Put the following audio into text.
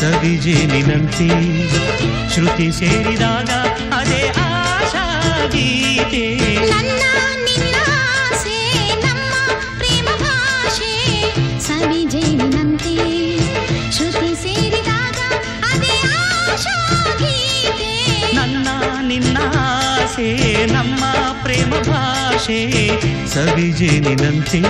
ಸವಿಜೇನಿನಂತೆ ಶ್ರುತಿ ಸೇರಿದಾಗ ಅದೇ ಆಶಾ ಗೀತೆ. ನನ್ನ ನಿನ್ನ ಆಸೆ ನಮ್ಮ ಪ್ರೇಮ ಭಾಷೆ ಸವಿಜೇನಿನಂತೆ ಶ್ರುತಿ ಸೇರಿದಾಗ ಅದೇ ಆಶಾ ಗೀತೆ. ನನ್ನ ನಿನ್ನ ಆಸೆ ನಮ್ಮ ಪ್ರೇಮ ಭಾಷೆ ಸವಿಜೇನಿನಂತೆ